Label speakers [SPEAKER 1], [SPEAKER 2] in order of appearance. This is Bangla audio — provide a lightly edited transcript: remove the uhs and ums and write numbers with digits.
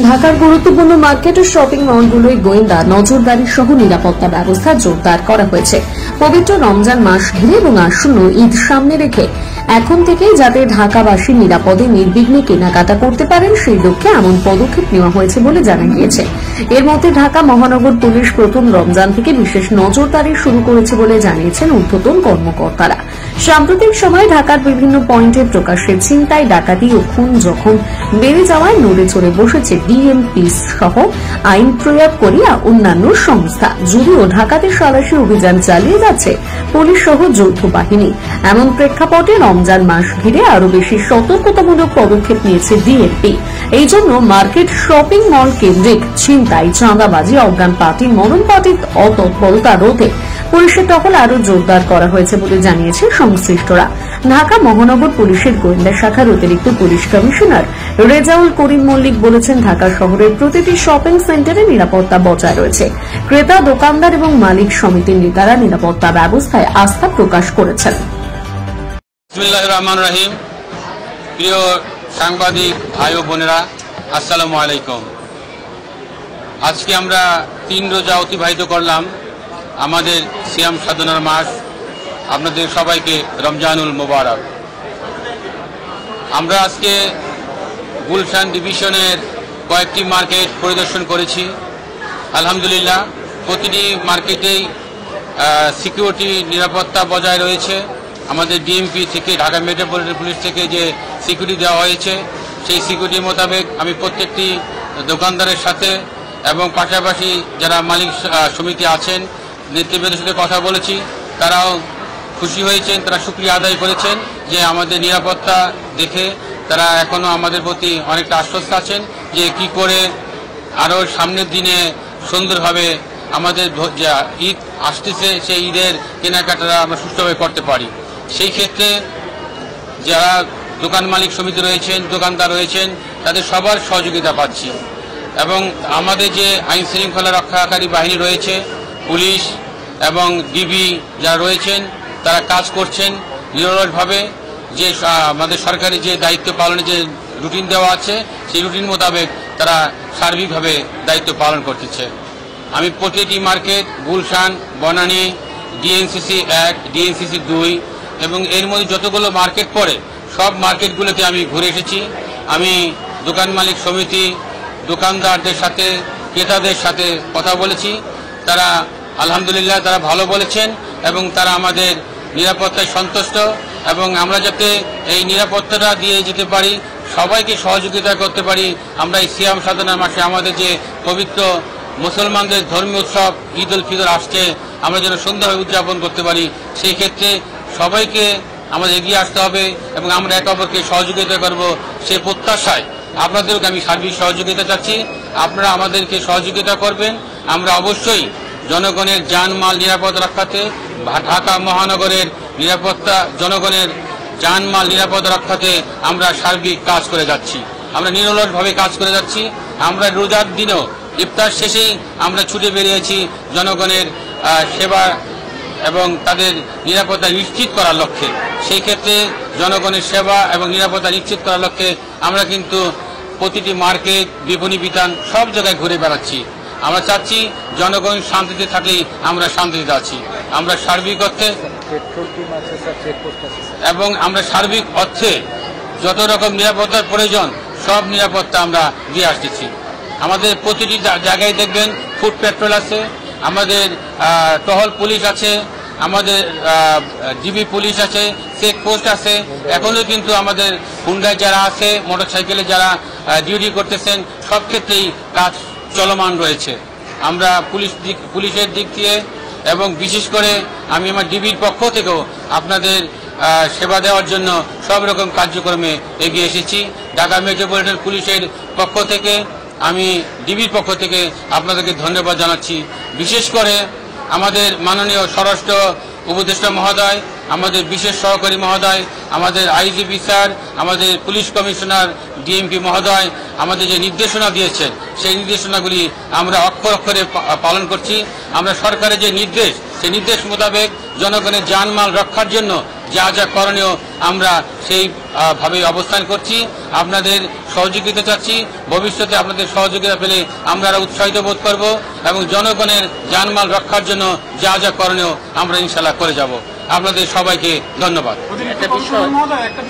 [SPEAKER 1] ঢাকার গুরুত্বপূর্ণ মার্কেট ও শপিং মলগুলোয় গোয়েন্দা নজরদারি সহ নিরাপত্তা ব্যবস্থা জোরদার করা হয়েছে। পবিত্র রমজান মাস ঘিরে এবং আসন্ন ঈদ সামনে রেখে এখন থেকেই যাতে ঢাকাবাসী নিরাপদে নির্বিঘ্নে কেনাকাটা করতে পারেন সেই লক্ষ্যে এমন পদক্ষেপ নেওয়া হয়েছে বলে জানা গিয়েছে। এর মধ্যে ঢাকা মহানগর পুলিশ প্রথম রমজান থেকে বিশেষ নজরদারি শুরু করেছে বলে জানিয়েছেন ঊর্ধ্বতন কর্মকর্তারা। সাম্প্রতিক সময়ে ঢাকার বিভিন্ন পয়েন্টে প্রকাশ্যে ছিনতাই, ডাকাতি ও খুন যখন বেড়ে যাওয়ায় নড়ে চড়ে বসেছে ডিএমপি সহ আইন প্রয়োগকারী অন্যান্য সংস্থা। যদিও ঢাকাতে সাঁড়াশি অভিযান চালিয়ে যাচ্ছে পুলিশ সহ যৌথ বাহিনী, এমন প্রেক্ষাপটে রমজান মাস ঘিরে আরো বেশি সতর্কতামূলক পদক্ষেপ নিয়েছে ডিএমপি। এই জন্য মার্কেট, শপিং মল কেন্দ্রিক ছিনতাই, চাঁদাবাজি, অজ্ঞান পার্টি, মরণ পার্টির অতৎপরতা রোধে পুলিশের টহল আরো জোরদার করা হয়েছে বলে জানিয়েছে সংশ্লিষ্টরা। ঢাকা মহানগর পুলিশের গোয়েন্দা শাখার অতিরিক্ত পুলিশ কমিশনার রেজাউল করিম মল্লিক বলেছেন, ঢাকা শহরের প্রতিটি শপিং সেন্টারে নিরাপত্তা বজায় রয়েছে। ক্রেতা, দোকানদার এবং মালিক সমিতির নেতারা নিরাপত্তা ব্যবস্থায় আস্থা প্রকাশ করেছেন।
[SPEAKER 2] বিসমিল্লাহির রহমানির রহিম। প্রিয় সাংবাদিক ভাই ও বোনেরা, আসসালামু আলাইকুম। আজকে আমরা 3 রোজা অতিবাহিত করলাম, আমাদের সিয়াম সাধনার মাস। আপনাদের সবাইকে রমজানুল মোবারক। আমরা আজকে গুলশান ডিভিশনের কয়েকটি মার্কেট পরিদর্শন করেছি। আলহামদুলিল্লাহ, প্রতিটি মার্কেটেই সিকিউরিটি নিরাপত্তা বজায় রয়েছে। আমাদের ডিএমপি থেকে, ঢাকা মেট্রোপলিটন পুলিশ থেকে যে সিকিউরিটি দেওয়া হয়েছে, সেই সিকিউরিটি মোতাবেক আমি প্রত্যেকটি দোকানদারের সাথে এবং পাশাপাশি যারা মালিক সমিতি আছেন নেতৃবৃন্দের সাথে কথা বলেছি। তারাও খুশি হয়েছেন, তারা শুকরিয়া আদায় করেছেন যে আমাদের নিরাপত্তা দেখে তারা এখনো আমাদের প্রতি অনেকটা আশ্বস্ত আছেন যে কি করে আরও সামনের দিনে সুন্দরভাবে আমাদের ঈদ আসতেছে, সেই ঈদের কেনাকাটা আমরা সুষ্ঠুভাবে করতে পারি। সেই ক্ষেত্রে যারা দোকান মালিক সমিতি রয়েছেন, দোকানদার রয়েছেন, তাদের সবার সহযোগিতা পাচ্ছি। এবং আমাদের যে আইন শৃঙ্খলা রক্ষাকারী বাহিনী রয়েছে, পুলিশ এবং ডিবি যারা রয়েছেন, তারা কাজ করছেন নিরলসভাবে। যে আমাদের সরকারি যে দায়িত্ব পালনের যে রুটিন দেওয়া আছে, সেই রুটিন মোতাবেক তারা সার্বিকভাবে দায়িত্ব পালন করতেছে। আমি প্রতিটি market, Gulshan, Banani, DNCC 1, DNCC 2 এবং এর মধ্যে যতগুলো মার্কেট পড়ে সব মার্কেটগুলোতে আমি ঘুরে এসেছি। আমি দোকান মালিক সমিতি, দোকানদারদের সাথে, ক্রেতাদের সাথে কথা বলেছি। তারা আলহামদুলিল্লাহ তারা ভালো বলেছেন এবং তারা আমাদের নিরাপত্তায় সন্তুষ্ট এবং আমরা যাতে এই নিরাপত্তাটা দিয়ে যেতে পারি, সবাইকে সহযোগিতা করতে পারি। আমরা এই সিয়াম সাধনার মাসে আমাদের যে পবিত্র মুসলমানদের ধর্মীয় উৎসব ঈদ উল ফিতর আসছে, আমরা যেন সুন্দরভাবে উদযাপন করতে পারি, সেই ক্ষেত্রে সবাইকে আমাদের এগিয়ে আসতে হবে এবং আমরা একে অপরকে সহযোগিতা করব। সেই প্রত্যাশায় আপনাদেরকে আমি সার্বিক সহযোগিতা চাচ্ছি, আপনারা আমাদেরকে সহযোগিতা করবেন। আমরা অবশ্যই জনগণের জানমাল নিরাপদ রক্ষাতে, ঢাকা মহানগরের নিরাপত্তা, জনগণের জানমাল নিরাপদ রক্ষাতে আমরা সার্বিক কাজ করে যাচ্ছি। আমরা নিরলসভাবে কাজ করে যাচ্ছি। আমরা রোজার দিনেও ইফতার শেষেই আমরা ছুটে বেরিয়েছি জনগণের সেবা এবং তাদের নিরাপত্তা নিশ্চিত করার লক্ষ্যে। সেই ক্ষেত্রে জনগণের সেবা এবং নিরাপত্তা নিশ্চিত করার লক্ষ্যে আমরা কিন্তু প্রতিটি মার্কেট, বিপণী বিতান সব জায়গায় ঘুরে বেড়াচ্ছি। আমরা চাচ্ছি জনগণ শান্তিতে থাকলেই আমরা শান্তিতে আছি। আমরা সার্বিক অর্থে এবং আমরা সার্বিক অর্থে যত রকম নিরাপত্তার প্রয়োজন সব নিরাপত্তা আমরা দিয়ে আসতেছি। আমাদের প্রতিটি জায়গায় দেখবেন ফুড পেট্রোল আছে, আমাদের টহল পুলিশ আছে, আমাদের ডিবি পুলিশ আছে, চেকপোস্ট আছে। এখনো কিন্তু আমাদের হুন্ডায় যারা আছে, মোটরসাইকেলে যারা ডিউটি করতেছেন, সব ক্ষেত্রেই কাজ চলমান রয়েছে। আমরা পুলিশের দিক দিয়ে এবং বিশেষ করে আমি আমার ডিবির পক্ষ থেকেও আপনাদের সেবা দেওয়ার জন্য সব রকম কার্যক্রমে এগিয়ে এসেছি। ঢাকা মেট্রোপলিটন পুলিশের পক্ষ থেকে, আমি ডিবির পক্ষ থেকে আপনাদেরকে ধন্যবাদ জানাচ্ছি। বিশেষ করে আমাদের মাননীয় স্বরাষ্ট্র উপদেষ্টা মহোদয় আমাদের বিশেষ সহকারী মহোদয়, আমাদের আইজিপি স্যার, আমাদের পুলিশ কমিশনার, ডিএমপি মহোদয় আমাদের যে নির্দেশনা দিয়েছেন সেই নির্দেশনাগুলি আমরা অক্ষরে অক্ষরে পালন করছি। আমরা সরকারের যে নির্দেশ সেই নির্দেশ মোতাবেক জনগণের জানমাল রক্ষার জন্য যা যা করণীয় আমরা সেই ভাবে অবস্থান করছি। আপনাদের সহযোগিতা চাচ্ছি। ভবিষ্যতে আপনাদের সহযোগিতা পেলে আমরা আরো উৎসাহিত বোধ করব এবং জনগণের জানমাল রক্ষার জন্য যা যা করণীয় আমরা ইনশাআল্লাহ করে যাব। আপনাদের সবাইকে ধন্যবাদ।